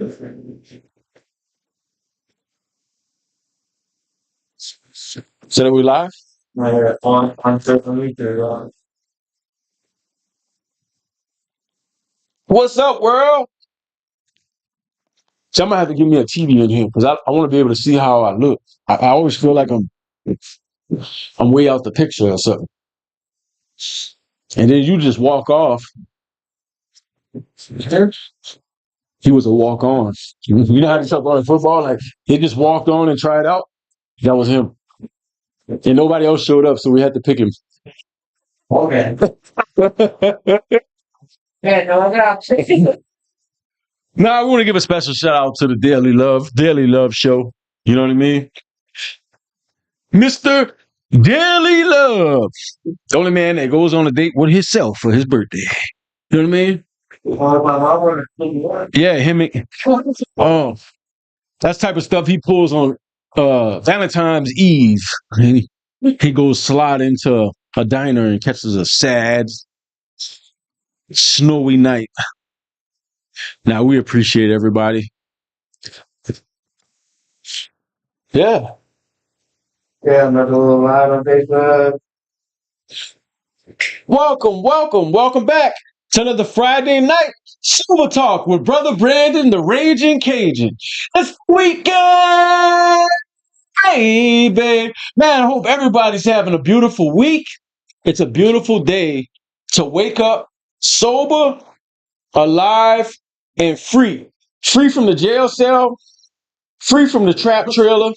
So that we live? On social media. What's up, world? Somebody have to give me a TV in here because I want to be able to see how I look. I always feel like I'm way out the picture or something. And then you just walk off. He was a walk on. You know how they talk about in football? Like he just walked on and tried out. That was him. And nobody else showed up, so we had to pick him. Okay. Yeah, Now I want to give a special shout out to the Daily Love show. You know what I mean? Mr. Daily Love. The only man that goes on a date with himself for his birthday. You know what I mean? Yeah, him. Oh, that's the type of stuff he pulls on Valentine's Eve. He goes slide into a diner and catches a sad, snowy night. Now we appreciate everybody. Yeah. Yeah, another little live on Facebook. Welcome back to another Friday night Super Talk with Brother Brandon, the Raging Cajun. It's weekend, baby. Man, I hope everybody's having a beautiful week. It's a beautiful day to wake up sober, alive, and free. Free from the jail cell, free from the trap trailer,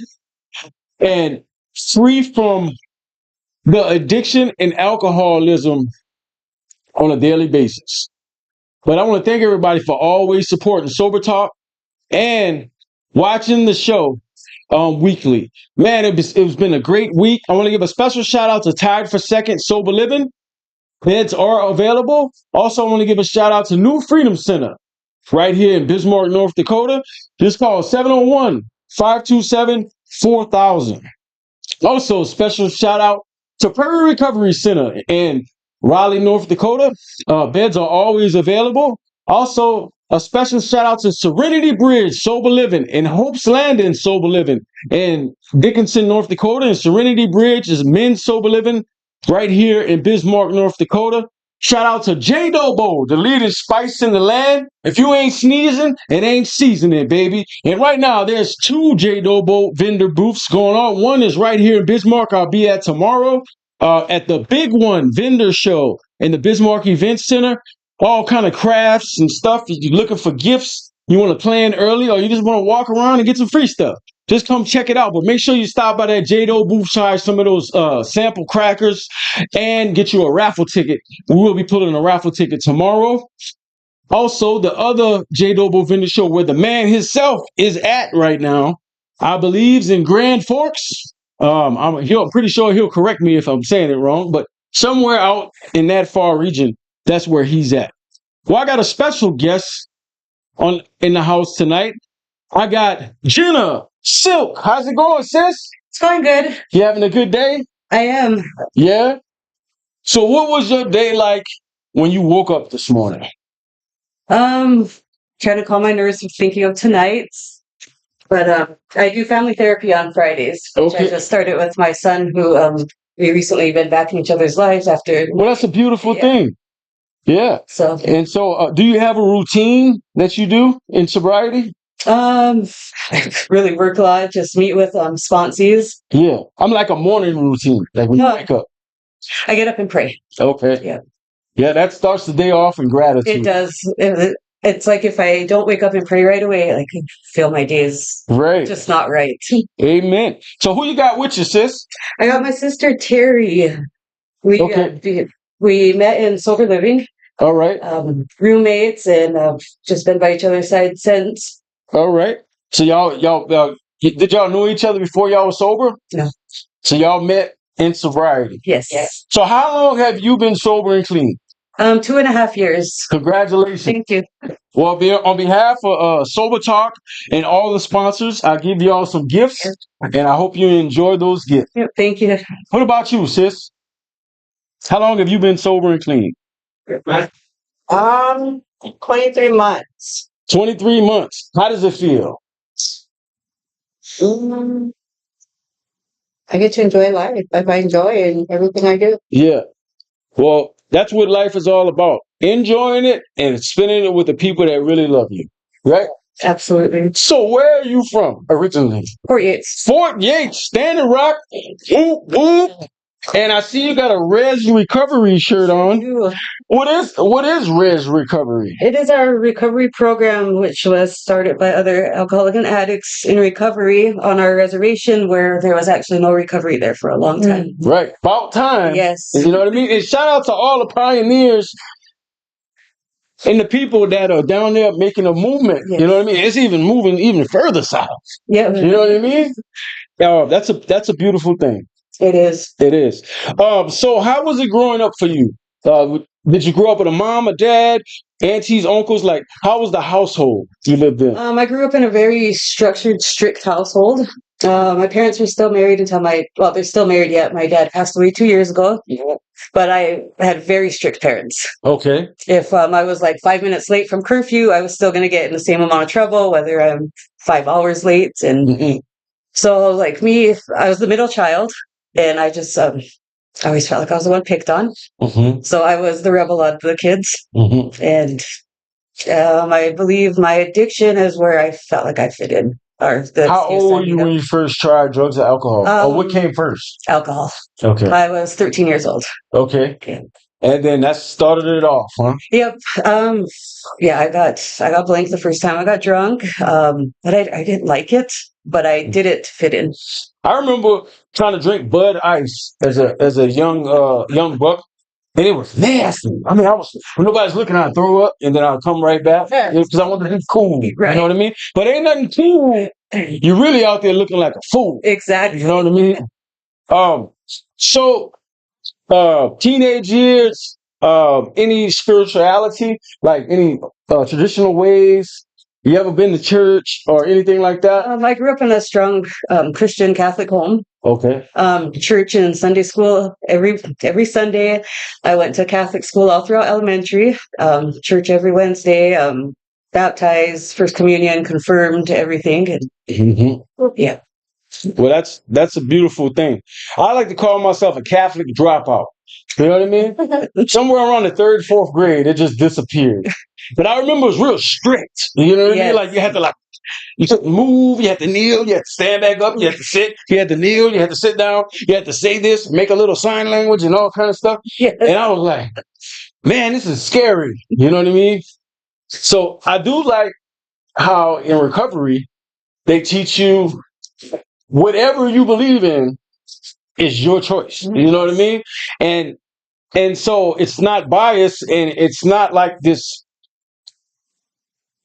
and free from the addiction and alcoholism on a daily basis. But I want to thank everybody for always supporting Sober Talk and watching the show weekly. Man, it's been a great week. I want to give a special shout out to Tied for Second Sober Living. Beds are available. Also, I want to give a shout out to New Freedom Center right here in Bismarck, North Dakota. Just call 701-527-4000. Also, special shout out to Prairie Recovery Center in Raleigh, North Dakota. Beds are always available. Also, a special shout out to Serenity Bridge Sober Living and Hope's Landing Sober Living in Dickinson, North Dakota. And Serenity Bridge is men's sober living right here in Bismarck, North Dakota. Shout out to J Dobo, the leading spice in the land. If you ain't sneezing, it ain't seasoning, baby. And right now, there's 2 J Dobo vendor booths going on. One is right here in Bismarck. I'll be at tomorrow at the Big One vendor show in the Bismarck Event Center. All kind of crafts and stuff. If you're looking for gifts, you want to plan early, or you just want to walk around and get some free stuff. Just come check it out. But make sure you stop by that J-Do booth, try some of those sample crackers, and get you a raffle ticket. We will be pulling a raffle ticket tomorrow. Also, the other J-Do vendor show where the man himself is at right now, I believe, is in Grand Forks. I'm pretty sure he'll correct me if I'm saying it wrong, but somewhere out in that far region, that's where he's at. Well, I got a special guest in the house tonight. I got Jenna Silk. How's it going, sis? It's going good. You having a good day? I am. Yeah? So what was your day like when you woke up this morning? Trying to calm my nerves with thinking of tonight. But I do family therapy on Fridays, which I just started with my son, who we recently been back in each other's lives after. Well, that's a beautiful thing. Yeah. So do you have a routine that you do in sobriety? I really work a lot. Just meet with sponsees. Yeah, I'm like a morning routine. Like when you wake up, I get up and pray. Okay. Yeah, that starts the day off in gratitude. It does. It's like if I don't wake up and pray right away, I can feel my days just not right. Amen. So who you got with you, sis? I got my sister Terry. We met in sober living. All right. Roommates, and just been by each other's side since. All right. So y'all did y'all know each other before y'all were sober? No. So y'all met in sobriety? Yes. So how long have you been sober and clean? 2.5 years. Congratulations. Thank you. Well, on behalf of Sober Talk and all the sponsors, I give y'all some gifts, and I hope you enjoy those gifts. Yep, thank you. What about you, sis? How long have you been sober and clean? 23 months. 23 months. How does it feel? I get to enjoy life. I find joy in everything I do. Yeah. Well, that's what life is all about. Enjoying it and spending it with the people that really love you. Right? Absolutely. So where are you from originally? Fort Yates. Fort Yates, Standing Rock. Whoop, whoop. And I see you got a Res Recovery shirt on. What is Res Recovery? It is our recovery program, which was started by other alcoholic and addicts in recovery on our reservation, where there was actually no recovery there for a long time. Right. About time. Yes. You know what I mean? And shout out to all the pioneers and the people that are down there making a movement. Yes. You know what I mean? It's even moving even further south. Yeah. You know what I mean? That's a beautiful thing. It is. It is. So how was it growing up for you? Did you grow up with a mom, a dad, aunties, uncles? Like, how was the household you lived in? I grew up in a very structured, strict household. My parents were still married until they're still married yet. My dad passed away 2 years ago, but I had very strict parents. Okay. If I was like 5 minutes late from curfew, I was still going to get in the same amount of trouble, whether I'm 5 hours late. And so, like me, I was the middle child, and I just I always felt like I was the one picked on. So I was the rebel out of the kids. And I believe my addiction is where I felt like I fit in. How old were you when you first tried drugs or alcohol? Or what came first? Alcohol. Okay. I was 13 years old. Okay. And then that started it off, huh? Yep. Yeah, I got blanked the first time I got drunk. But I didn't like it, but I did it to fit in. I remember trying to drink Bud Ice as a young buck, and it was nasty. I mean, when nobody's looking, I'd throw up, and then I'd come right back because I wanted to be cool. Right. You know what I mean? But ain't nothing cool. You're really out there looking like a fool. Exactly. You know what I mean? So teenage years, any spirituality, like any traditional ways? You ever been to church or anything like that? I grew up in a strong Christian Catholic home. Okay. Church and Sunday school every Sunday. I went to Catholic school all throughout elementary. Church every Wednesday. Baptized, First Communion, confirmed, everything. And, yeah. Well, that's a beautiful thing. I like to call myself a Catholic dropout. You know what I mean? Somewhere around the 3rd, 4th grade, it just disappeared. But I remember it was real strict. You know what I mean? Like you had to you couldn't move, you had to kneel, you had to stand back up, you had to sit, you had to kneel, you had to sit down, you had to say this, make a little sign language and all kind of stuff. Yes. And I was like, man, this is scary. You know what I mean? So I do like how in recovery, they teach you whatever you believe in is your choice. You know what I mean? And so it's not biased, and it's not like this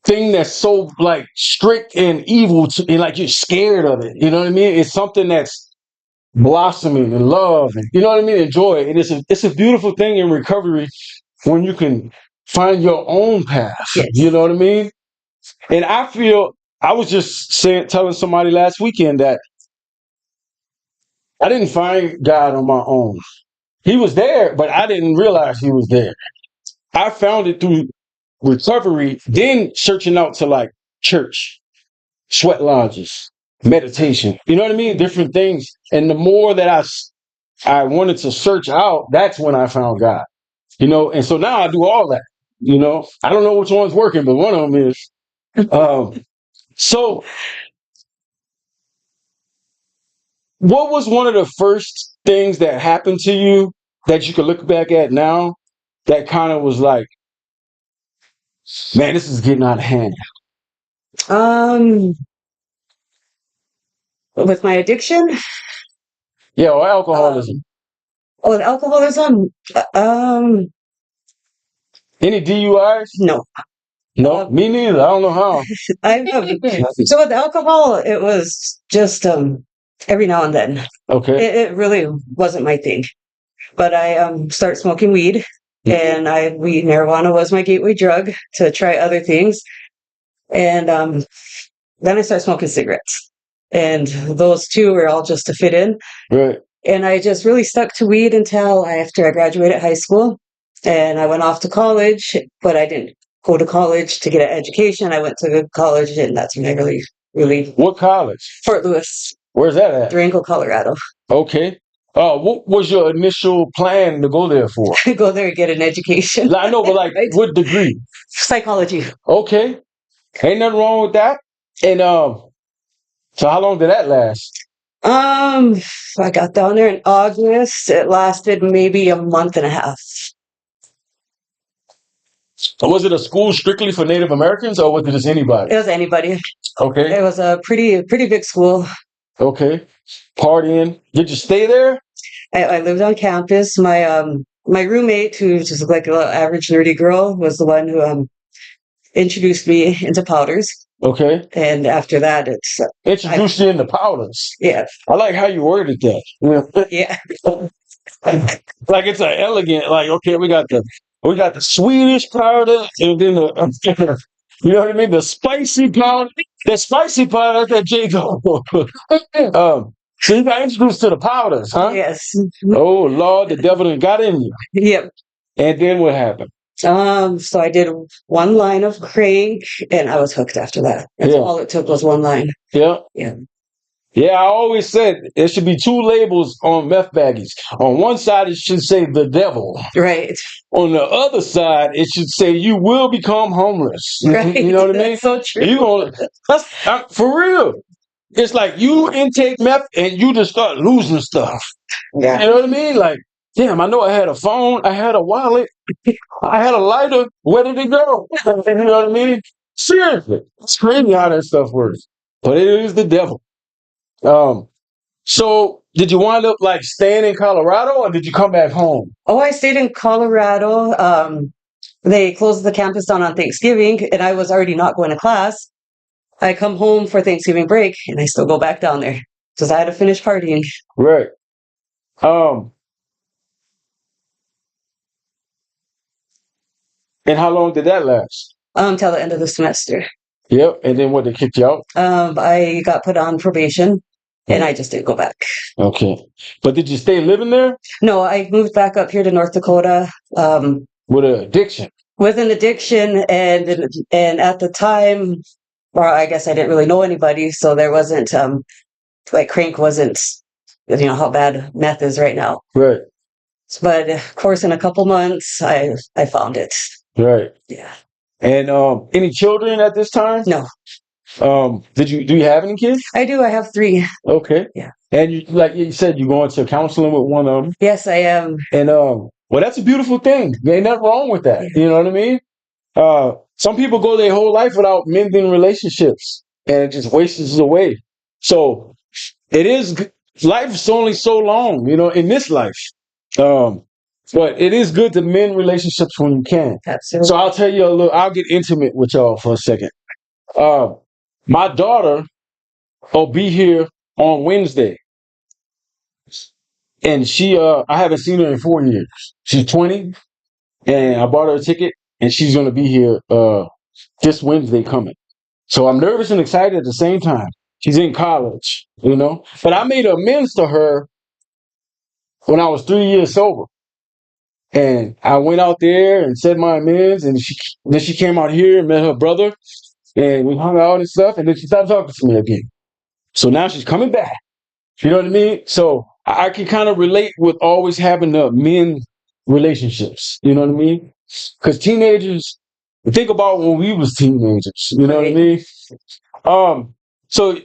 thing that's so like strict and evil and like you're scared of it. You know what I mean? It's something that's blossoming and love and you know what I mean, and joy. And it's a beautiful thing in recovery when you can find your own path. Yes. You know what I mean? And I feel I was just telling somebody last weekend that I didn't find God on my own. He was there, but I didn't realize he was there. I found it through recovery, then searching out to like church, sweat lodges, meditation. You know what I mean? Different things. And the more that I wanted to search out, that's when I found God. You know, and so now I do all that. You know, I don't know which one's working, but one of them is. So, what was one of the first things that happened to you that you could look back at now that kind of was like, man, this is getting out of hand? With my addiction? Yeah, or alcoholism. With alcoholism? Any DUIs? No. No, me neither. I don't know how. So with alcohol, it was just every now and then. Okay. It really wasn't my thing. But I started smoking weed, and marijuana was my gateway drug to try other things. And then I started smoking cigarettes. And those two were all just to fit in. Right. And I just really stuck to weed until after I graduated high school. And I went off to college, but I didn't go to college to get an education. I went to college, and that's when I really What college? Fort Lewis, Where's that at? Durango, Colorado. Okay. What was your initial plan to go there for? Go there and get an education. I know, but like, Right? what degree? Psychology. Okay. Ain't nothing wrong with that. And so how long did that last? I got down there in August. It lasted maybe a month and a half. Was it a school strictly for Native Americans, or was it just anybody? It was anybody. Okay. It was a pretty big school. Okay. Partying. Did you stay there? I lived on campus. My roommate, who just like an average nerdy girl, was the one who introduced me into powders. Okay. And after that, it's Introduced you into powders. yeah, I like how you worded that. yeah, Like it's an elegant. Like okay, we got the Swedish powder, and then the you know what I mean, the spicy powder. The spicy powder that Jacob. So you got introduced to the powders, huh? yes, Oh Lord, the devil done got in you. yep. And then what happened? So I did one line of crank, and I was hooked after that. That's Yeah. all it took was one line. Yeah. Yeah. Yeah, I always said there should be two labels on meth baggies. On one side, it should say the devil. Right. On the other side, it should say you will become homeless. Right. You know what I mean? That's so true. You gonna for real. It's like you intake meth and you just start losing stuff. Yeah. You know what I mean? Like, damn, I know I had a phone, I had a wallet, I had a lighter. Where did it go? You know what I mean? Seriously, it's crazy how that stuff works. But it is the devil. So did you wind up like staying in Colorado, or did you come back home? Oh, I stayed in Colorado. They closed the campus down on Thanksgiving, and I was already not going to class. I come home for Thanksgiving break, and I still go back down there because I had to finish partying. Right. And how long did that last? Till the end of the semester. Yep. And then what, they kicked you out? I got put on probation, and I just didn't go back. Okay. But did you stay living there? No, I moved back up here to North Dakota. With an addiction. With an addiction, and at the time, or I guess I didn't really know anybody, so there wasn't like crank wasn't, how bad meth is right now. Right. But of course, in a couple months, I found it. Right. Yeah. And any children at this time? No. Do you have any kids? I do. I have 3. Okay. Yeah. And you, like you said, you're going to counseling with one of them. Yes, I am. And well, that's a beautiful thing. There ain't nothing wrong with that. Yeah. You know what I mean? Some people go their whole life without mending relationships, and it just wastes away. So it is. Life's only so long, in this life. But it is good to mend relationships when you can. Absolutely. So I'll tell you I'll get intimate with y'all for a second. My daughter will be here on Wednesday. And I haven't seen her in 4 years. She's 20, and I bought her a ticket, and she's going to be here this Wednesday coming. So I'm nervous and excited at the same time. She's in college, But I made amends to her when I was 3 years sober. And I went out there and said my amends, and then she came out here and met her brother, and we hung out and stuff, and then she stopped talking to me again. So now she's coming back. You know what I mean? So I can kind of relate with always having to mend relationships. You know what I mean? Because teenagers, think about when we was teenagers. You know what I mean? So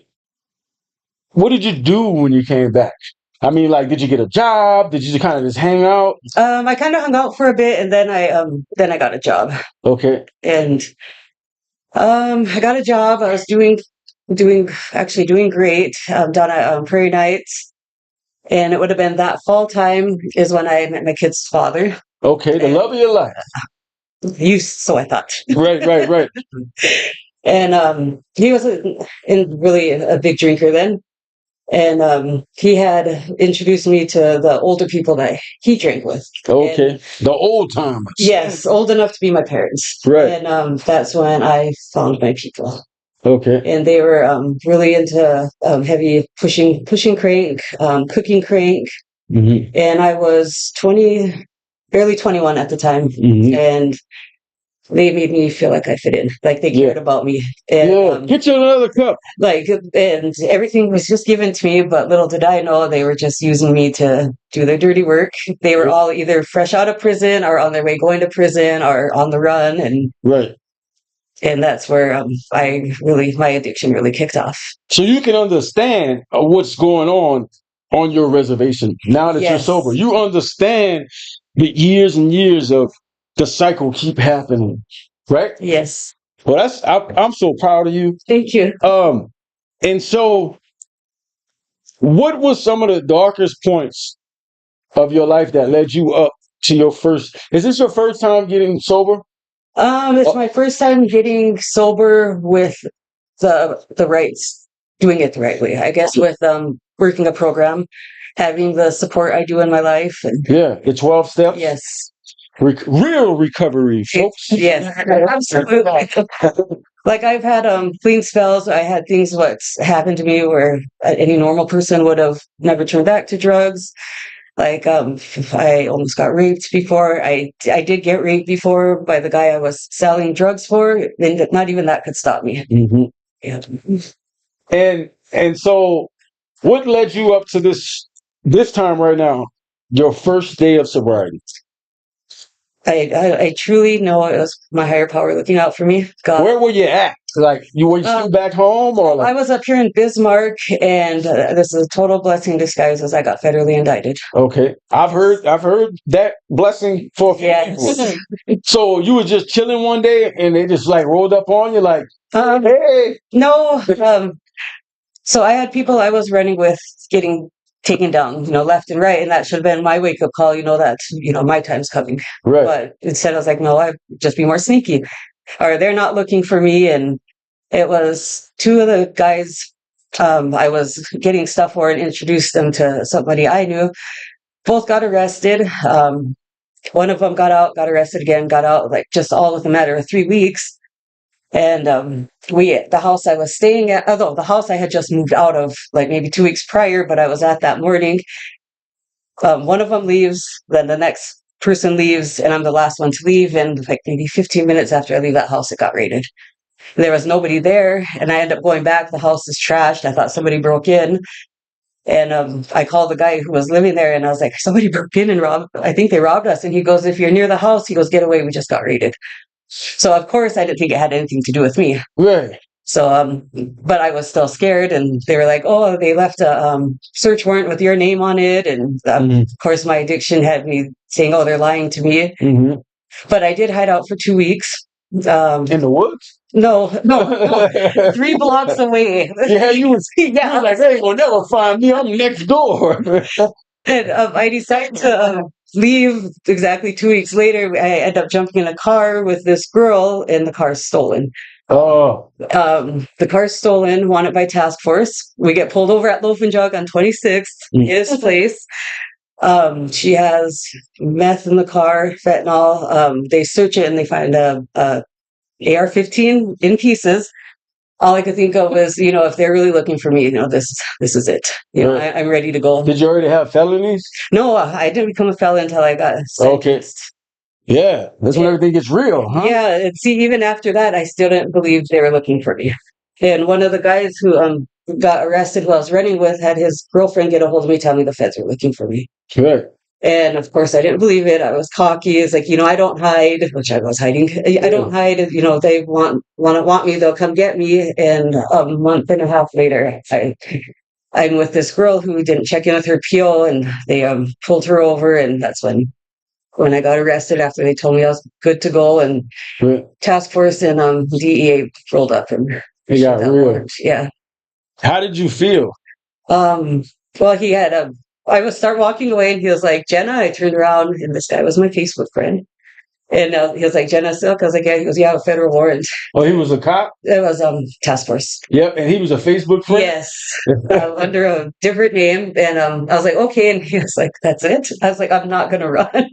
what did you do when you came back? I mean, like, did you get a job? Did you kind of just hang out? I kind of hung out for a bit, and then I got a job. Okay. And I got a job. I was doing great down at Prairie Nights, and it would have been that fall time is when I met my kid's father. Okay, the love of your life. So I thought. Right. And he was really a big drinker then. And he had introduced me to the older people that he drank with. Okay, and, the old timers. Yes, old enough to be my parents. Right. And that's when I found my people. Okay. And they were really into heavy pushing crank, cooking crank. Mm-hmm. And I was barely 21 at the time. Mm-hmm. And they made me feel like I fit in, like they cared about me. And, get you another cup. And everything was just given to me, but little did I know they were just using me to do their dirty work. They were all either fresh out of prison or on their way going to prison or on the run. And that's where my addiction really kicked off. So you can understand what's going on your reservation now that you're sober. You understand the years and years of the cycle keep happening, right? Yes. Well, I'm so proud of you. Thank you. And so, what was some of the darkest points of your life that led you up to your first? Is this your first time getting sober? It's my first time getting sober with the rights, doing it the right way. I guess with working a program, having the support I do in my life, and the 12 steps. Yes. Real recovery, folks. Yes, absolutely. Like I've had clean spells. I had things what's happened to me where any normal person would have never turned back to drugs. Like I almost got raped before. I did get raped before by the guy I was selling drugs for, and not even that could stop me. Mm-hmm. Yeah. And so, what led you up to this time right now, your first day of sobriety? I truly know it was my higher power looking out for me. God. Where were you at? Like, were you still back home, or like? I was up here in Bismarck, and this is a total blessing in disguise as I got federally indicted. Okay, I've heard that blessing for a few people. So you were just chilling one day, and they just like rolled up on you, like, hey. No. So I had people I was running with getting taken down, left and right, and that should have been my wake up call. That my time's coming. Right. But instead, I was like, no, I'd just be more sneaky, or they're not looking for me. And it was two of the guys I was getting stuff for and introduced them to somebody I knew. Both got arrested. One of them got out, got arrested again, got out, like just all within a matter of 3 weeks. And the house I was staying at, although the house I had just moved out of like maybe 2 weeks prior, but I was at that morning. One of them leaves, then the next person leaves, and I'm the last one to leave. And like maybe 15 minutes after I leave that house, it got raided. There was nobody there, and I ended up going back. The house is trashed. I thought somebody broke in. And I called the guy who was living there, and I was like, somebody broke in and I think they robbed us. And he goes, if you're near the house, he goes, get away, we just got raided. So of course I didn't think it had anything to do with me. Right. So, but I was still scared, and they were like, oh, they left a search warrant with your name on it. And of course my addiction had me saying, oh, they're lying to me. Mm-hmm. But I did hide out for 2 weeks. In the woods? No, 3 blocks away. Yeah, you was like, they ain't gonna never find me. I'm next door. And I decided to leave exactly 2 weeks later. I end up jumping in a car with this girl, and the car's stolen. Oh. The car's stolen, wanted by task force. We get pulled over at Loaf and Jug on 26th, his place. She has meth in the car, fentanyl. They search it and they find a AR-15 in pieces. All I could think of was, if they're really looking for me, this is it. I'm ready to go. Did you already have felonies? No, I didn't become a felon until I got sentenced. Okay. Yeah, that's when everything gets real, huh? Yeah, and see, even after that, I still didn't believe they were looking for me. And one of the guys who got arrested who I was running with had his girlfriend get a hold of me, tell me the feds were looking for me. Good. And of course, I didn't believe it. I was cocky. It's like, I don't hide, which I was hiding. I don't hide. If, they want me, they'll come get me. And a month and a half later, I'm with this girl who didn't check in with her PO, and they pulled her over. And that's when I got arrested after they told me I was good to go. And task force and DEA rolled up and they got real. Yeah. How did you feel? Well, he had I would start walking away, and he was like, Jenna. I turned around, and this guy was my Facebook friend. And he was like, Jenna Silk. I was like, yeah. He goes, yeah, a federal warrant. Oh, he was a cop? It was task force. Yep, and he was a Facebook friend? Yes, under a different name. And I was like, okay. And he was like, that's it? I was like, I'm not going to run.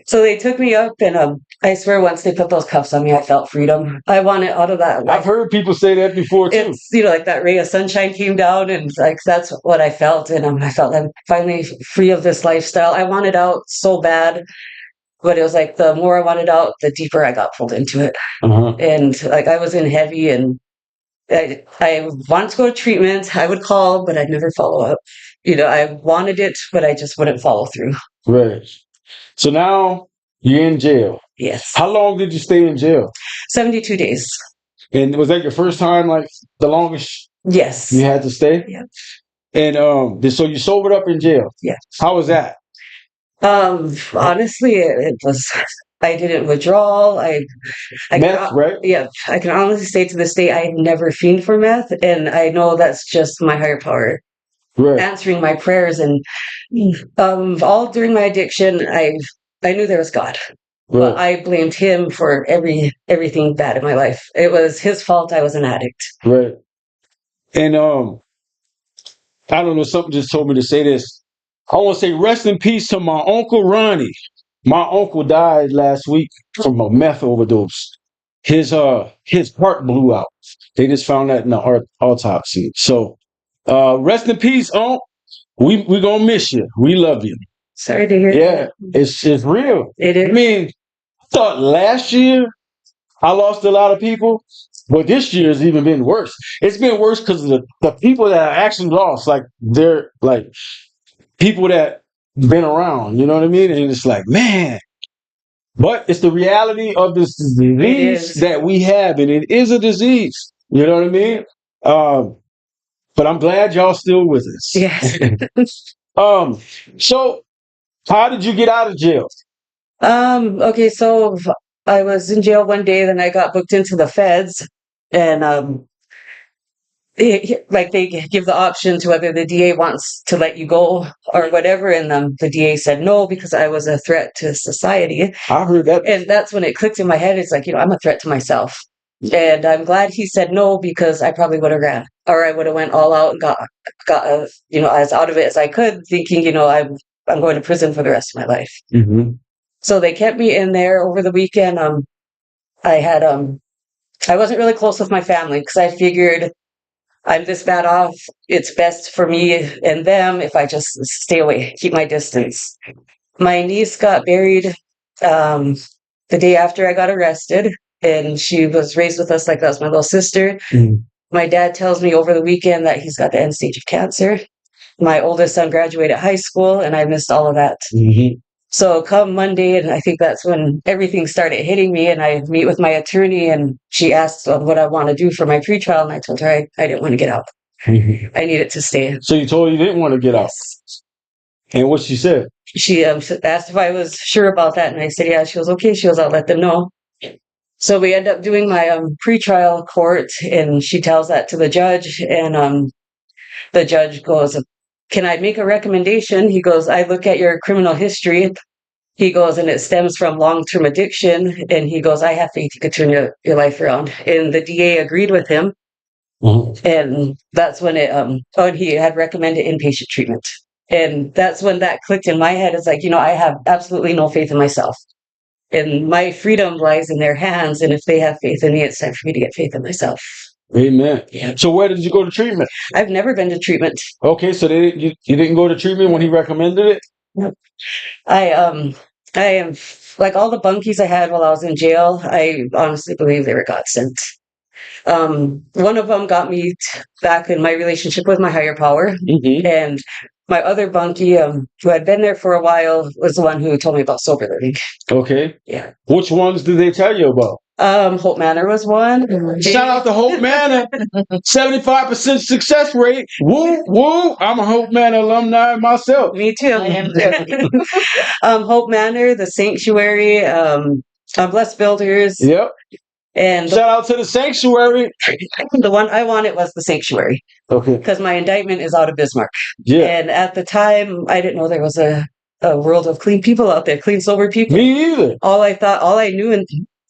So they took me up, and I swear once they put those cuffs on me, I felt freedom. I wanted out of that. I've heard people say that before, too. It's, like that ray of sunshine came down, and like that's what I felt. And I felt I'm finally free of this lifestyle. I wanted out so bad. But it was like the more I wanted out, the deeper I got pulled into it. And like I was in heavy, and I wanted to go to treatment. I would call, but I'd never follow up. I wanted it, but I just wouldn't follow through. Right. So now you're in jail. Yes. How long did you stay in jail? 72 days. And was that your first time, like the longest Yes. you had to stay? Yeah. And so you sobered up in jail. Yeah. How was that? Honestly, it was. I didn't withdraw. Meth, right? Yeah, I can honestly say to this day, I never fiend for meth, and I know that's just my higher power answering my prayers. And all during my addiction, I knew there was God, but I blamed Him for everything bad in my life. It was His fault. I was an addict. Right. And I don't know. Something just told me to say this. I want to say rest in peace to my uncle Ronnie. My uncle died last week from a meth overdose. His heart blew out. They just found that in the autopsy. So rest in peace, Unc. We gonna miss you. We love you. Sorry to hear that. It's real. It is. I mean, I thought last year I lost a lot of people, but this year has even been worse. It's been worse because of the people that I actually lost, like they're like people that been around, you know what I mean? And it's like, man, but it's the reality of this disease that we have, and it is a disease. You know what I mean? But I'm glad y'all still with us. Yes. So how did you get out of jail? Okay, so I was in jail one day, then I got booked into the feds, and they give the option to whether the DA wants to let you go or whatever, and the DA said no because I was a threat to society. I heard that, and that's when it clicked in my head. It's like, I'm a threat to myself, and I'm glad he said no, because I probably would have ran, or I would have went all out and got as out of it as I could, thinking I'm going to prison for the rest of my life. Mm-hmm. So they kept me in there over the weekend. I wasn't really close with my family because I figured I'm this bad off. It's best for me and them if I just stay away, keep my distance. My niece got buried the day after I got arrested, and she was raised with us like that was my little sister. Mm. My dad tells me over the weekend that he's got the end stage of cancer. My oldest son graduated high school, and I missed all of that. Mm-hmm. So come Monday, and I think that's when everything started hitting me, and I meet with my attorney, and she asked what I want to do for my pretrial, and I told her I didn't want to get out. I needed to stay. So you told her you didn't want to get out? And what she said? She asked if I was sure about that, and I said, yeah. She was okay. She was, I'll let them know. So we end up doing my pretrial court, and she tells that to the judge, and the judge goes, can I make a recommendation? He goes, I look at your criminal history. He goes, and it stems from long-term addiction. And he goes, I have faith you could turn your life around. And the DA agreed with him. Mm-hmm. And that's when he had recommended inpatient treatment. And that's when that clicked in my head. It's like, I have absolutely no faith in myself. And my freedom lies in their hands. And if they have faith in me, it's time for me to get faith in myself. Amen. Yeah. So where did you go to treatment? I've never been to treatment. Okay, so you didn't go to treatment when he recommended it? No. I am like all the bunkies I had while I was in jail. I honestly believe they were God sent. One of them got me back in my relationship with my higher power, mm-hmm. And my other bunkie, who had been there for a while, was the one who told me about sober living. Okay. Yeah. Which ones did they tell you about? Hope Manor was one. Shout out to Hope Manor. 75% success rate. Woo, woo. I'm a Hope Manor alumni myself. Me too. I am too. Hope Manor, the Sanctuary, Blessed Builders. Yep. And shout out to the Sanctuary. The one I wanted was the Sanctuary. Okay. Because my indictment is out of Bismarck. Yeah. And at the time, I didn't know there was a world of clean people out there, clean, sober people. Me either. All I knew, and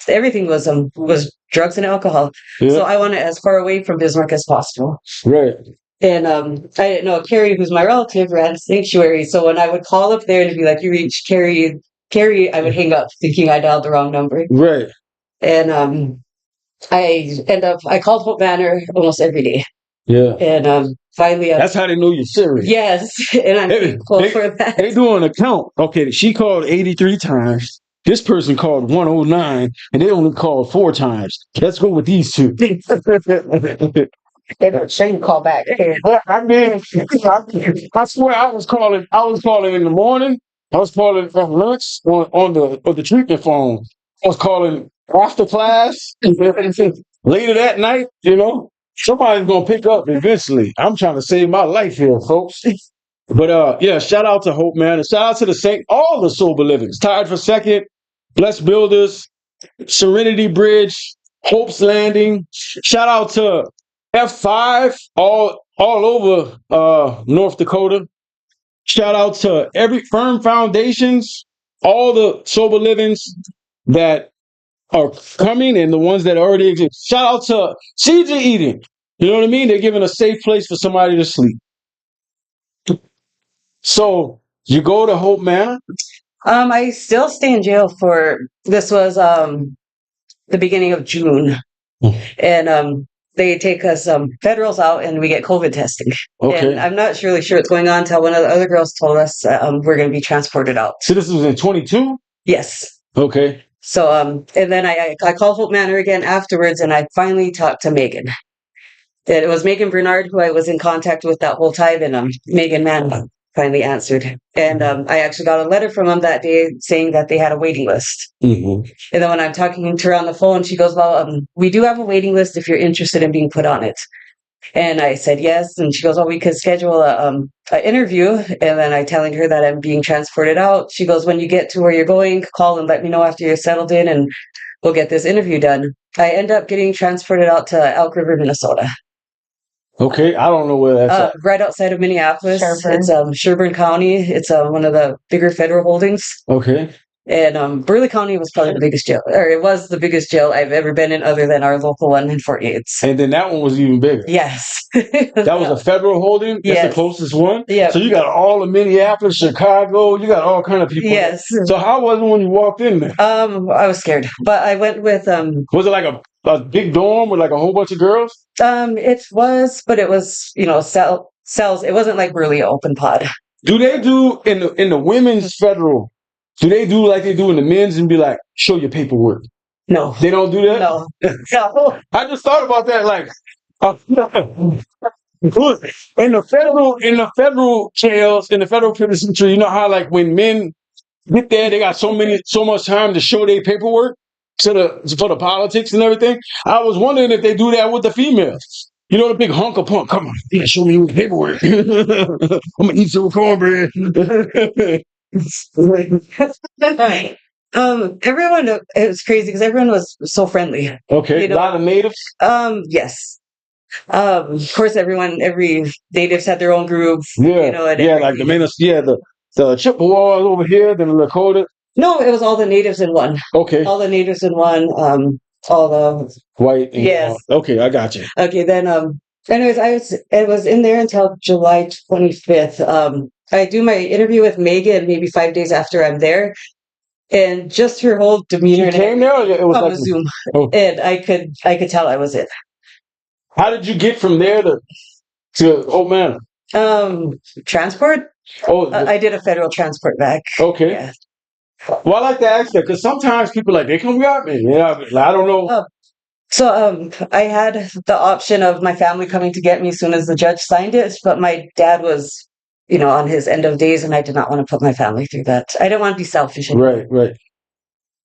everything was drugs and alcohol. Yeah. So I wanted as far away from Bismarck as possible. Right. And I didn't know Carrie, who's my relative, ran Sanctuary. So when I would call up there and be like, "You reached Carrie," I would hang up thinking I dialed the wrong number. Right. And I called Hope Manor almost every day. Yeah. And finally, that's how they know you're serious. Yes, and I'm thankful for that. They do an account. Okay, she called 83 times. This person called 109 and they only called 4 times. Let's go with these two. They don't say you call back. I mean, I swear I was calling in the morning. I was calling at lunch on the treatment phone. I was calling after class, later that night, somebody's gonna pick up eventually. I'm trying to save my life here, folks. But yeah, shout out to Hope, man, and shout out to the Saint, all the sober livings. Tired for Second, Blessed Builders, Serenity Bridge, Hope's Landing. Shout out to F5, all over North Dakota. Shout out to every Firm Foundations, all the sober livings that are coming and the ones that already exist. Shout out to Seeds of Eden. You know what I mean? They're giving a safe place for somebody to sleep. So you go to Hope Manor. I still stay in jail for this was the beginning of June, and they take us federals out and we get COVID testing. Okay. And I'm not really sure what's going on until one of the other girls told us we're going to be transported out. So this was in 22? Yes. Okay. So and then I called Hope Manor again afterwards, and I finally talked to Megan. It was Megan Bernard who I was in contact with that whole time, and Megan Mann finally answered. And I actually got a letter from them that day saying that they had a waiting list. Mm-hmm. And then when I'm talking to her on the phone, she goes, well, we do have a waiting list if you're interested in being put on it. And I said yes. And she goes, well, we could schedule an interview. And then I telling her that I'm being transported out. She goes, when you get to where you're going, call and let me know after you're settled in and we'll get this interview done. I end up getting transported out to Elk River, Minnesota. Okay, I don't know where that's at. Right outside of Minneapolis. Sherburne. It's Sherburne County. It's one of the bigger federal holdings. Okay. And Burleigh County was probably the biggest jail, or it was the biggest jail I've ever been in, other than our local one in Fort Yates. And then that one was even bigger. Yes. That was a federal holding? That's Yes. the closest one? Yeah. So you got all of Minneapolis, Chicago, you got all kind of people. Yes. So how was it when you walked in there? I was scared, but I went with Was it like a big dorm with like a whole bunch of girls? it was, but it was, cells. It wasn't like really open pod. Do they do in the women's federal? Do they do like they do in the men's and be like, show your paperwork? No. They don't do that? No. No. I just thought about that, like in the federal jails, in the federal penitentiary, you know how like when men get there, they got so much time to show their paperwork for the politics and everything. I was wondering if they do that with the females. You know, the big hunk of punk. Come on, yeah, show me your paperwork. I'm gonna eat some cornbread. Everyone, it was crazy because everyone was so friendly. Okay, a lot of natives. Yes. Of course, every natives had their own group. Yeah, and like the Chippewas over here, then the Lakota. No, it was all the natives in one. Okay, all the natives in one. All the white. And, yes. Okay, I got you. Okay, then. Anyways, I was in there until July 25th. I do my interview with Megan maybe 5 days after I'm there, and just her whole demeanor. She came there. Or it was on like a Zoom, oh. And I could tell I was it. How did you get from there to Hope Manor? Transport. Oh, I did a federal transport back. Okay. Yeah. Well, I like to ask that because sometimes people they come got me. Yeah, I don't know. So I had the option of my family coming to get me as soon as the judge signed it, but my dad was, on his end of days, and I did not want to put my family through that. I didn't want to be selfish anymore. Right.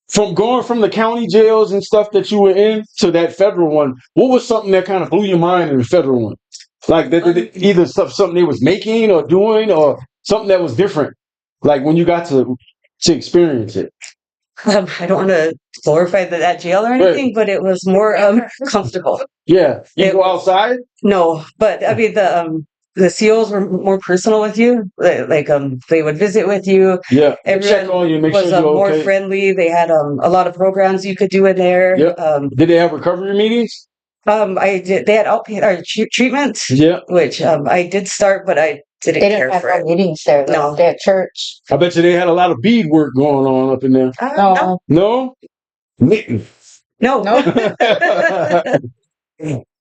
From going from the county jails and stuff that you were in to that federal one, what was something that kind of blew your mind in the federal one? Like either something they was making or doing, or something that was different. Like when you got to experience it. I don't want to glorify that jail or anything, but it was more comfortable. Yeah, you go outside? No, but I mean the COs were more personal with you. Like they would visit with you. Yeah, everyone check on you, make was sure you're more okay. friendly. They had a lot of programs you could do in there. Yeah. Did they have recovery meetings? I did. They had outpatient treatment. Yeah, which I did start, but I didn't care for it. Meetings there. No, they had church. I bet you they had a lot of bead work going on up in there. No.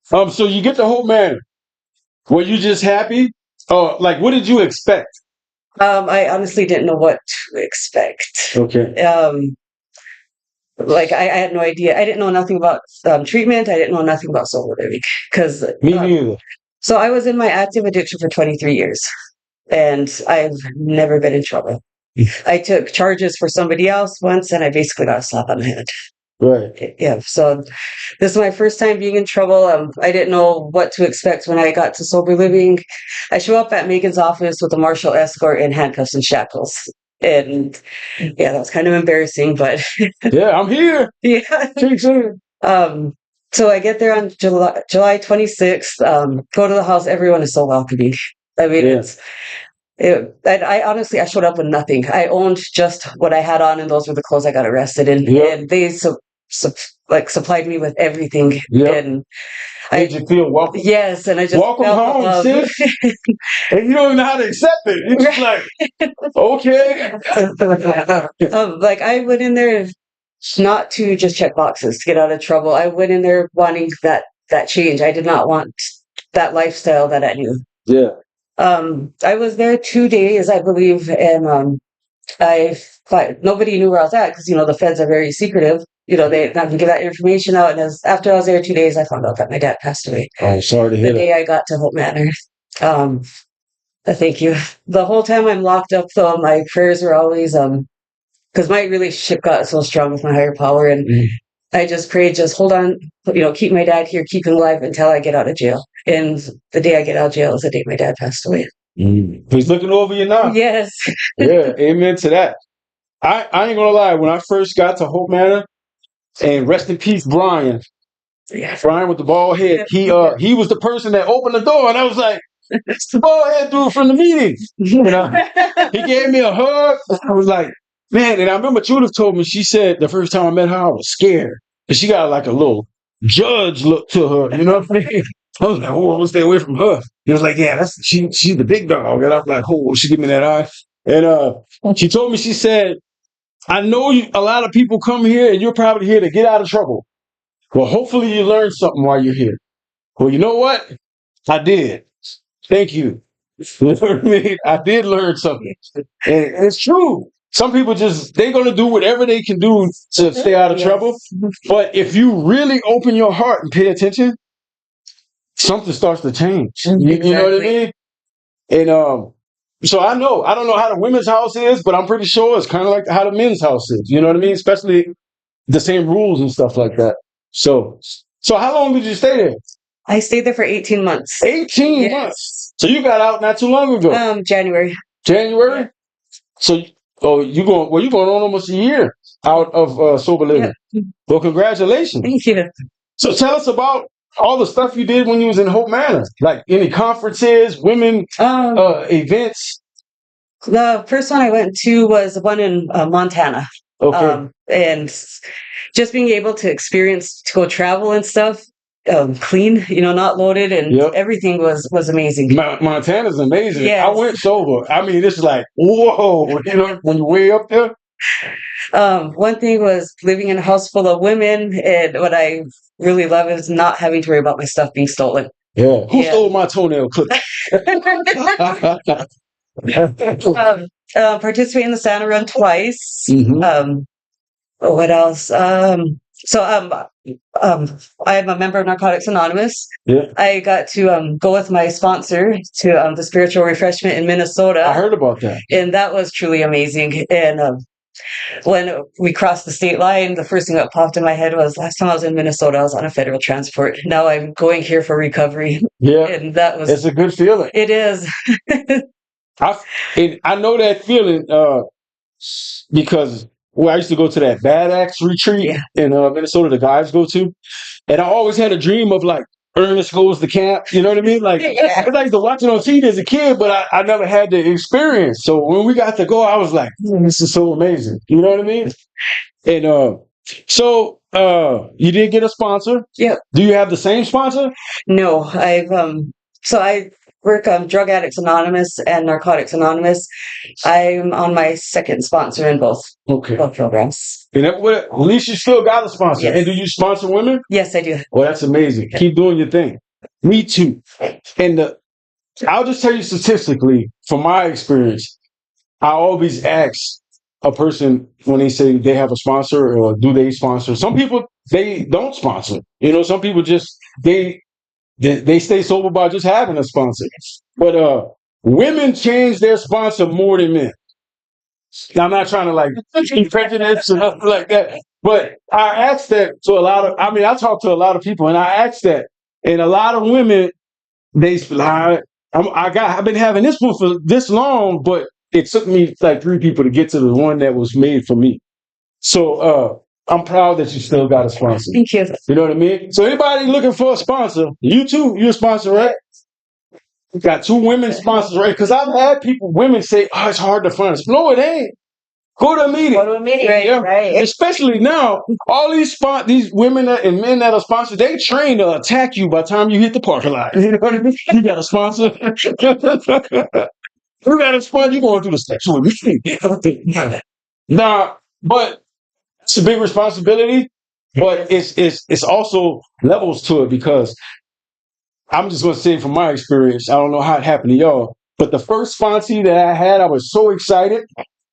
So you get the Hope Manor. Were you just happy? Like, what did you expect? I honestly didn't know what to expect. Okay. like I had no idea. I didn't know nothing about treatment. I didn't know nothing about sober living because Me neither. so I was in my active addiction for 23 years, and I've never been in trouble. I took charges for somebody else once, and I basically got a slap on the head. Right. Yeah, so this is my first time being in trouble. I didn't know what to expect when I got to sober living. I show up at Megan's office with a martial escort in handcuffs and shackles. And yeah, that was kind of embarrassing, but Yeah, I'm here. yeah. Keep saying. So I get there on July 26th, go to the house. Everyone is so welcoming. I mean, Yeah. I honestly, I showed up with nothing. I owned just what I had on, and those were the clothes I got arrested in. Yeah. And they supplied me with everything. Yeah. And Made you feel welcome. yes, and I just Welcome felt the home, love. sis. And you don't even know how to accept it. You're just like, okay. Like I went in there not to just check boxes to get out of trouble. I went in there wanting that change. I did not want that lifestyle that I knew. Yeah. I was there 2 days, I believe, and nobody knew where I was at because the feds are very secretive. They not to give that information out. And after I was there 2 days, I found out that my dad passed away. Oh, sorry to hear The that. day I got to Hope Manor. Thank you. The whole time I'm locked up, though, my prayers were always because my relationship got so strong with my higher power, and I just prayed, just hold on, keep my dad here, keep him alive until I get out of jail. And the day I get out of jail is the day my dad passed away. He's looking over you now. Yes. Yeah, amen to that. I ain't gonna lie, when I first got to Hope Manor, and rest in peace, Brian. Yeah. Brian with the bald head. He was the person that opened the door, and I was like, it's the bald head dude from the meeting. He gave me a hug. I was like, man, and I remember Judith told me, she said the first time I met her, I was scared. And she got like a little judge look to her, you know what I mean? I was like, oh, I'm gonna stay away from her. He was like, yeah, she's the big dog. And I was like, oh, she give me that eye. And she told me, she said, I know a lot of people come here and you're probably here to get out of trouble. Well, hopefully you learned something while you're here. Well, you know what? I did. Thank you. You know what I mean? I did learn something. And it's true. Some people they're going to do whatever they can do to stay out of trouble. But if you really open your heart and pay attention, something starts to change. You know what I mean? And so I don't know how the women's house is, but I'm pretty sure it's kind of like how the men's house is. You know what I mean? Especially the same rules and stuff like that. So how long did you stay there? I stayed there for 18 months. 18 months. So you got out not too long ago. January. January? So you're going on almost a year out of sober living. Yep. Well, congratulations. Thank you. So tell us about all the stuff you did when you was in Hope Manor, like any conferences, women events. The first one I went to was one in Montana. Okay. And just being able to go travel and stuff, clean, not loaded, and everything was amazing. Montana's amazing. Yes. I went sober. I mean, it's like, whoa, when you're way up there. One thing was living in a house full of women, and what I really love is not having to worry about my stuff being stolen. Yeah. Who stole my toenail clip? Participate in the Santa Run twice. Mm-hmm. What else? I'm a member of Narcotics Anonymous. Yeah. I got to go with my sponsor to the spiritual refreshment in Minnesota. I heard about that. And that was truly amazing. And when we crossed the state line, the first thing that popped in my head was, last time I was in Minnesota, I was on a federal transport. Now I'm going here for recovery. Yeah. And it's a good feeling. It is. I know that feeling because I used to go to that Bad Axe retreat in Minnesota, the guys go to. And I always had a dream of like Ernest goes to camp. You know what I mean? Like, I used to watch it on TV as a kid, but I never had the experience. So when we got to go, I was like, this is so amazing. You know what I mean? And so you did get a sponsor. Yeah. Do you have the same sponsor? No, I work on Drug Addicts Anonymous and Narcotics Anonymous. I'm on my second sponsor in both programs. And at least you still got a sponsor. Yes. And do you sponsor women? Yes, I do. Well, that's amazing. Keep doing your thing. Me too. And I'll just tell you statistically, from my experience, I always ask a person when they say they have a sponsor or do they sponsor. Some people they don't sponsor. Some people just they stay sober by just having a sponsor. But women change their sponsor more than men. Now, I'm not trying to like be prejudiced or nothing like that. But I asked that to a lot of. I mean, I talk to a lot of people, and I asked that, and a lot of women I've been having this one for this long, but it took me like 3 people to get to the one that was made for me. So I'm proud that you still got a sponsor. Thank you. You know what I mean? So anybody looking for a sponsor, you too, you're a sponsor, right? You got 2 women sponsors, right? Because I've had women say, "Oh, it's hard to find." No, it ain't. Go to a meeting. Go to a meeting, right. Especially now, all these women and men that are sponsored, they train to attack you by the time you hit the parking lot. You know what I mean? You got a sponsor. You got a sponsor. You going through the steps with me? Nah, but it's a big responsibility. But it's also levels to it because I'm just going to say from my experience, I don't know how it happened to y'all, but the first sponsee that I had, I was so excited.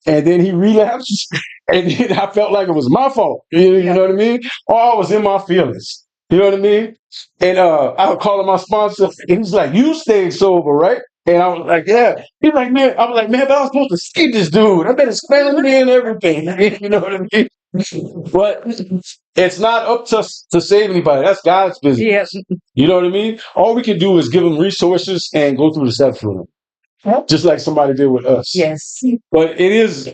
And then he relapsed, and then I felt like it was my fault. You know what I mean? Or I was in my feelings. You know what I mean? And I would call him my sponsor, and he's like, "You stayed sober, right?" And I was like, "Yeah." He's like, "Man," I was like, "Man, but I was supposed to see this dude. I bet his family and everything." You know what I mean? But it's not up to us to save anybody. That's God's business. Yes. You know what I mean? All we can do is give them resources and go through the steps for them. Just like somebody did with us. Yes. But it's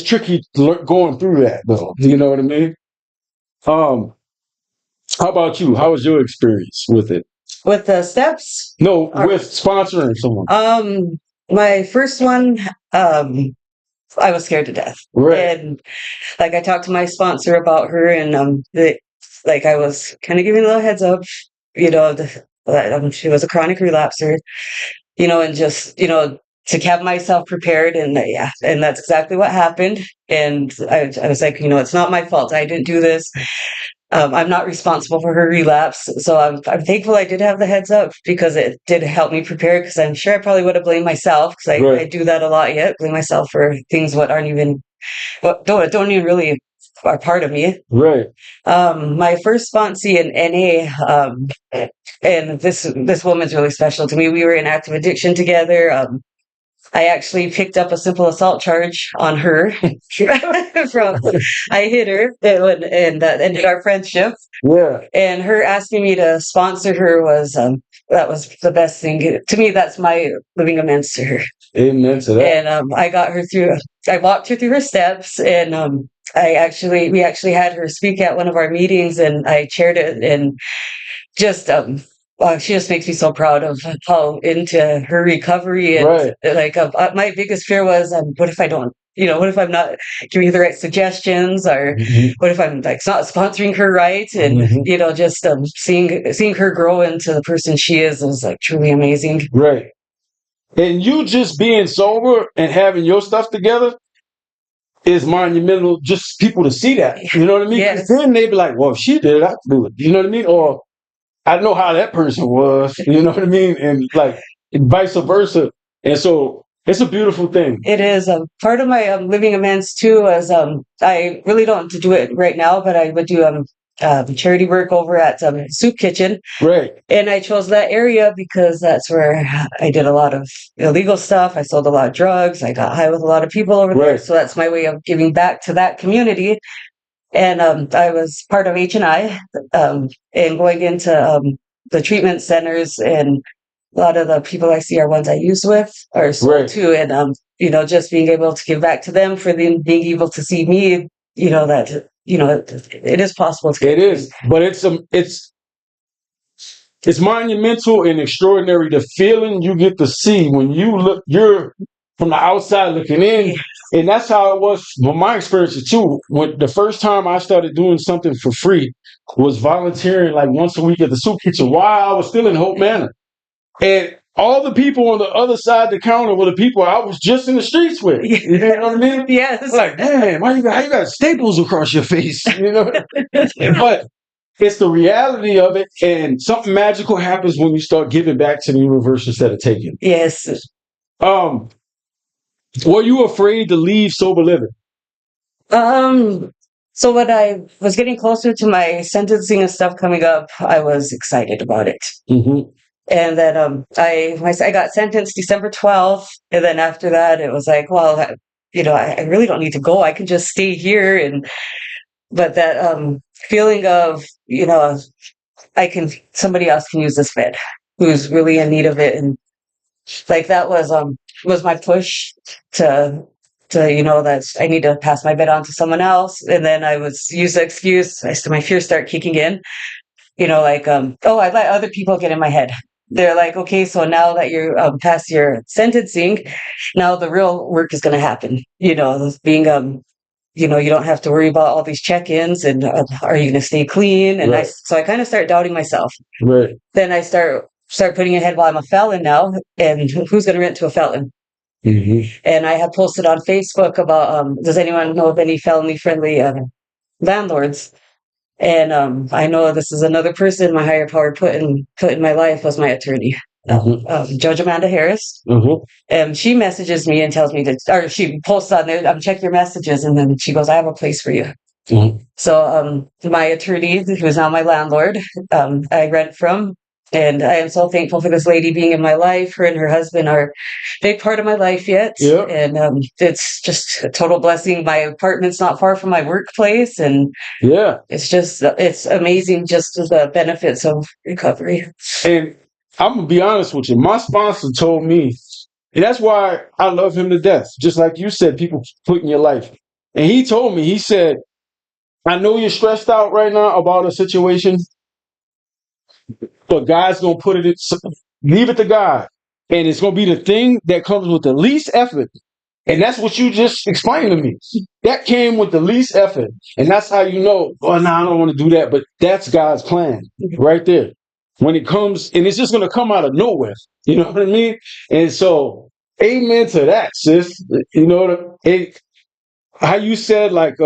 tricky going through that though. You know what I mean? How about you? How was your experience with it? With the steps? No, with sponsoring someone. My first one, I was scared to death. Right. And like I talked to my sponsor about her, and I was kind of giving a little heads up, she was a chronic relapser, and just, to have myself prepared. And and that's exactly what happened. And I was like, it's not my fault. I didn't do this. I'm not responsible for her relapse. So I'm thankful I did have the heads up because it did help me prepare, because I'm sure I probably would have blamed myself, because I do that a lot yet, blame myself for things what aren't even, don't even really are part of me. Right. My first sponsee in NA, and this woman's really special to me. We were in active addiction together. I actually picked up a simple assault charge on her. I hit her, and that ended our friendship. Yeah. And her asking me to sponsor her was that was the best thing to me. That's my living amends to her. Amen to that. And I walked her through her steps, and we actually had her speak at one of our meetings, and I chaired it, and just she just makes me so proud of how into her recovery. And my biggest fear was, what if I don't, what if I'm not giving her the right suggestions, or what if I'm like not sponsoring her right? And just seeing her grow into the person she is like truly amazing. Right. And you just being sober and having your stuff together is monumental, just people to see that. You know what I mean? Yes. Then they'd be like, "Well, if she did it, I could do it." You know what I mean? Or I know how that person was. You know what I mean? And like vice versa. And so it's a beautiful thing. It is. Part of my living amends too is I really don't do it right now, but I would do charity work over at Soup Kitchen. Right. And I chose that area because that's where I did a lot of illegal stuff. I sold a lot of drugs. I got high with a lot of people over there. So that's my way of giving back to that community. And I was part of H&I, and going into the treatment centers, and a lot of the people I see are ones I used with or sold to. And, just being able to give back to them for them being able to see me, that, it is possible to. It is, but it's monumental and extraordinary, the feeling you get to see when you're from the outside looking in. And that's how it was with my experiences too. When the first time I started doing something for free was volunteering like once a week at the Soup Kitchen while I was still in Hope Manor. And all the people on the other side of the counter were the people I was just in the streets with. You know what I mean? Yes. Like, damn, how you got staples across your face? But it's the reality of it, and something magical happens when you start giving back to the universe instead of taking. Yes. Were you afraid to leave sober living? So when I was getting closer to my sentencing and stuff coming up, I was excited about it. Mm-hmm. And then I got sentenced December 12th, and then after that, it was like, well, I really don't need to go. I can just stay here. But that feeling of, somebody else can use this bed who's really in need of it, and like that was my push to that I need to pass my bed on to someone else. And then I was use the excuse, my fears start kicking in, oh, I let other people get in my head. They're like, okay, so now that you're past your sentencing, now the real work is going to happen. Being you don't have to worry about all these check-ins, and are you going to stay clean? And Right. so I kind of start doubting myself. Right. Then I start putting ahead, well, I'm a felon now, and who's going to rent to a felon? Mm-hmm. And I had posted on Facebook about, does anyone know of any felony-friendly landlords? And I know this is another person my higher power put in my life was my attorney, Judge Amanda Harris. Mm-hmm. And she messages me and tells me or she posts on there, check your messages, and then she goes, I have a place for you. Mm-hmm. So my attorney, who is now my landlord, I rent from. And I am so thankful for this lady being in my life. Her and her husband are a big part of my life yet. Yep. And it's just a total blessing. My apartment's not far from my workplace. And yeah, it's amazing just the benefits of recovery. And I'm going to be honest with you. My sponsor told me, and that's why I love him to death. Just like you said, people put in your life. And he told me, he said, I know you're stressed out right now about a situation, but God's going to put it in, leave it to God. And it's going to be the thing that comes with the least effort. And that's what you just explained to me. That came with the least effort. And that's how you know, oh, no, I don't want to do that. But that's God's plan right there. When it comes, and it's just going to come out of nowhere. You know what I mean? And so, amen to that, sis. You know, how you said, like,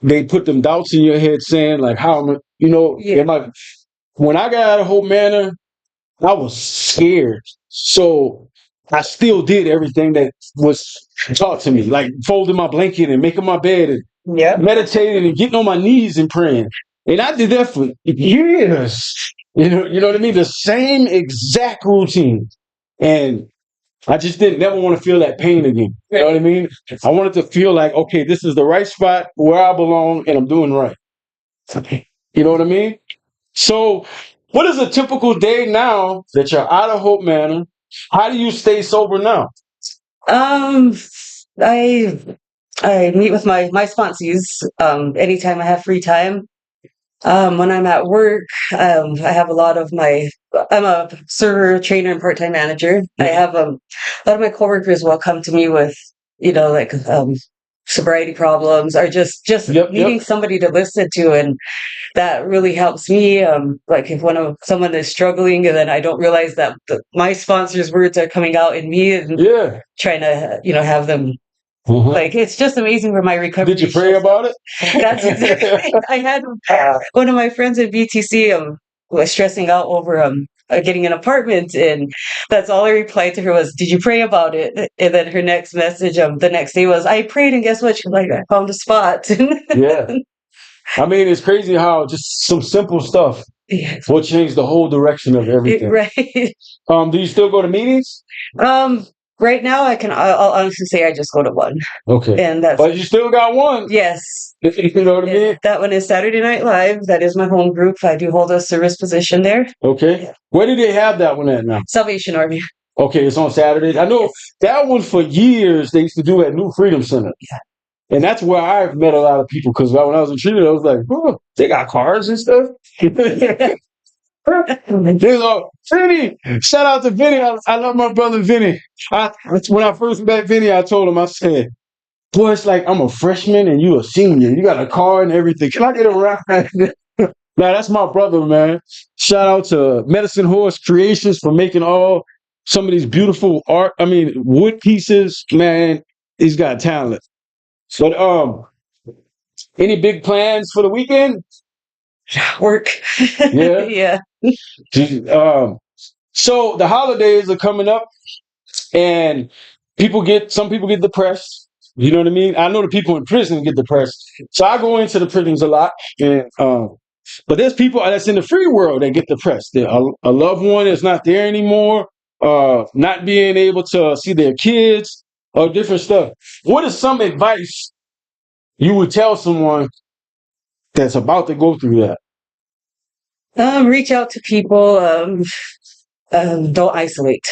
they put them doubts in your head saying, like, how am I, when I got out of Hope Manor, I was scared. So I still did everything that was taught to me, like folding my blanket and making my bed and meditating and getting on my knees and praying. And I did that for years. You know what I mean? The same exact routine. And I just didn't never want to feel that pain again. You know what I mean? I wanted to feel like, okay, this is the right spot where I belong and I'm doing right. You know what I mean? So, what is a typical day now that you're out of Hope Manor? How do you stay sober now? I meet with my sponsees anytime I have free time. When I'm at work, I have a lot of I'm a server, trainer, and part-time manager. I have a lot of my coworkers will come to me with, sobriety problems or just needing somebody to listen to, and that really helps me. Like if someone is struggling, and then I don't realize that my sponsor's words are coming out in me, and trying to have them. Like it's just amazing where my recovery. Did you pray about it? That's exactly. I had one of my friends in BTC was stressing out over getting an apartment, and that's all I replied to her was, "Did you pray about it?" And then her next message the next day was, "I prayed, and guess what?" She was like, "I found a spot." Yeah. I mean, it's crazy how just some simple stuff will change the whole direction of everything. Right. Do you still go to meetings? Right now, I'll honestly say I just go to one. Okay. And but you still got one. Yes. You know what I mean? That one is Saturday Night Live. That is my home group. I do hold a service position there. Okay. Yeah. Where do they have that one at now? Salvation Army. Okay, it's on Saturdays. I know that one for years they used to do at New Freedom Center. Yeah. And that's where I've met a lot of people, because when I was in Trinidad, I was like, oh, they got cars and stuff. Vinny, shout out to Vinny. I love my brother Vinny. When I first met Vinny, I told him, I said, boy, it's like I'm a freshman and you a senior. You got a car and everything. Can I get a ride? Now, that's my brother, man. Shout out to Medicine Horse Creations for making some of these beautiful wood pieces. Man, he's got talent. But any big plans for the weekend? Work. Yeah. Yeah. So the holidays are coming up. and some people get depressed. You know what I mean? I know the people in prison get depressed. So I go into the prisons a lot. And but there's people that's in the free world that get depressed. A loved one is not there anymore, not being able to see their kids or different stuff. What is some advice you would tell someone that's about to go through that? Reach out to people. Don't isolate.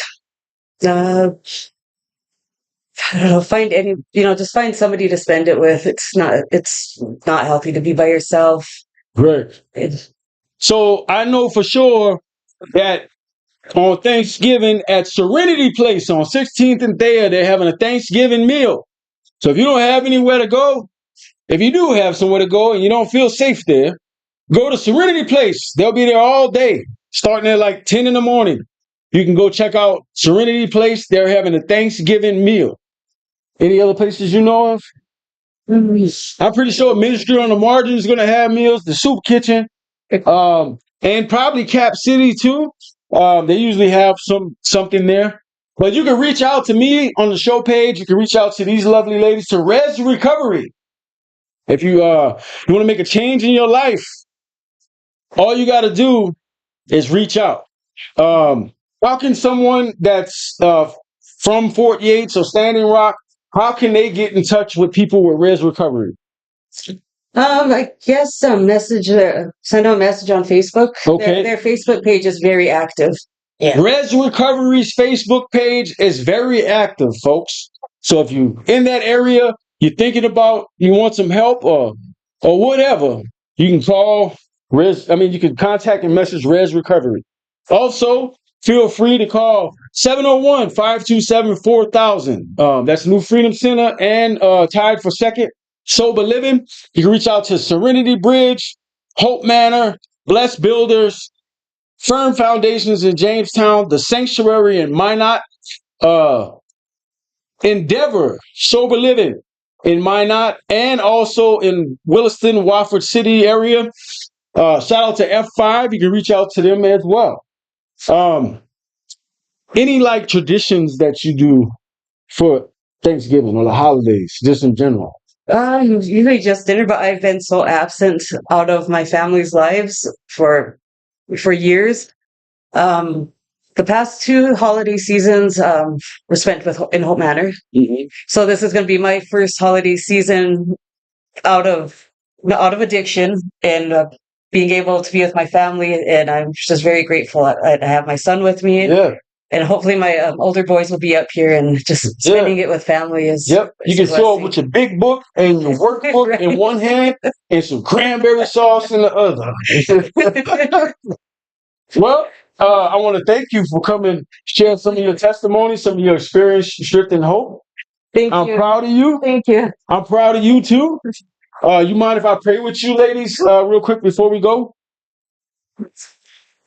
I don't know, just find somebody to spend it with. It's not healthy to be by yourself. Right. So I know for sure that on Thanksgiving at Serenity Place on 16th and Thayer, they're having a Thanksgiving meal. So if you don't have anywhere to go, if you do have somewhere to go and you don't feel safe there, go to Serenity Place. They'll be there all day, starting at like 10 in the morning. You can go check out Serenity Place. They're having a Thanksgiving meal. Any other places you know of? I'm pretty sure Ministry on the Margin is going to have meals, the Soup Kitchen, and probably Cap City too. They usually have something there. But you can reach out to me on the show page. You can reach out to these lovely ladies to Res Recovery. If you want to make a change in your life, all you got to do is reach out. How can someone that's from Fort Yates or Standing Rock, how can they get in touch with people with Res Recovery? I guess send out a message on Facebook. Okay. Their Facebook page is very active. Yeah. Res Recovery's Facebook page is very active, folks. So if you in that area, you're thinking about you want some help or whatever, you can call you can contact and message Res Recovery. Also, feel free to call 701-527-4000. That's New Freedom Center and tied for second, Sober Living. You can reach out to Serenity Bridge, Hope Manor, Blessed Builders, Firm Foundations in Jamestown, The Sanctuary in Minot, Endeavor, Sober Living in Minot, and also in Williston, Wofford City area. Shout out to F5. You can reach out to them as well. Any like traditions that you do for Thanksgiving or the holidays, just in general? Usually just dinner, but I've been so absent out of my family's lives for years. The past 2 holiday seasons were spent in Hope Manor. Mm-hmm. So this is going to be my first holiday season out of addiction and being able to be with my family. And I'm just very grateful. I have my son with me. Yeah. And hopefully my older boys will be up here and just spending it with family is. Yep. You can show up with your big book and your workbook right. in one hand and some cranberry sauce in the other. Well, I want to thank you for coming, share some of your testimony, some of your experience, strength, and hope. Thank you. I'm proud of you. Thank you. I'm proud of you too. You mind if I pray with you, ladies, real quick before we go?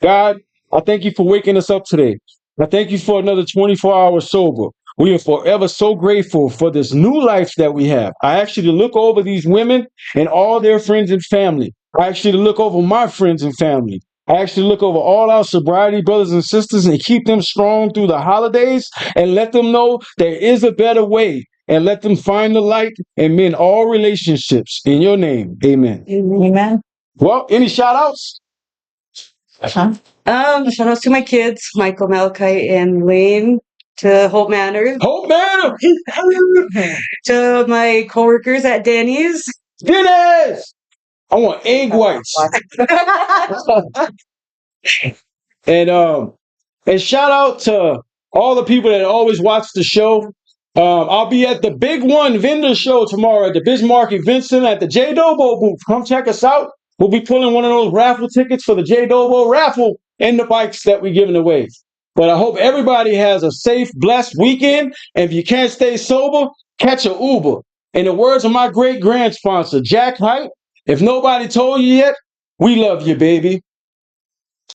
God, I thank you for waking us up today. I thank you for another 24 hours sober. We are forever so grateful for this new life that we have. I ask you to look over these women and all their friends and family. I ask you to look over my friends and family. I ask you to look over all our sobriety brothers and sisters and keep them strong through the holidays and let them know there is a better way and let them find the light and mend all relationships. In your name, amen. Amen. Well, any shout outs? Shout outs to my kids, Michael, Malachi, and Lane, to Hope Manor. Hope Manor! To my coworkers at Denny's. Denny's! I want egg whites. And shout out to all the people that always watch the show. I'll be at the Big One vendor show tomorrow at the Bismarck Event Center at the J Dobo booth. Come check us out. We'll be pulling one of those raffle tickets for the J Dobo raffle and the bikes that we're giving away. But I hope everybody has a safe, blessed weekend. And if you can't stay sober, catch an Uber. In the words of my great grand sponsor, Jack Hype, if nobody told you yet, we love you, baby.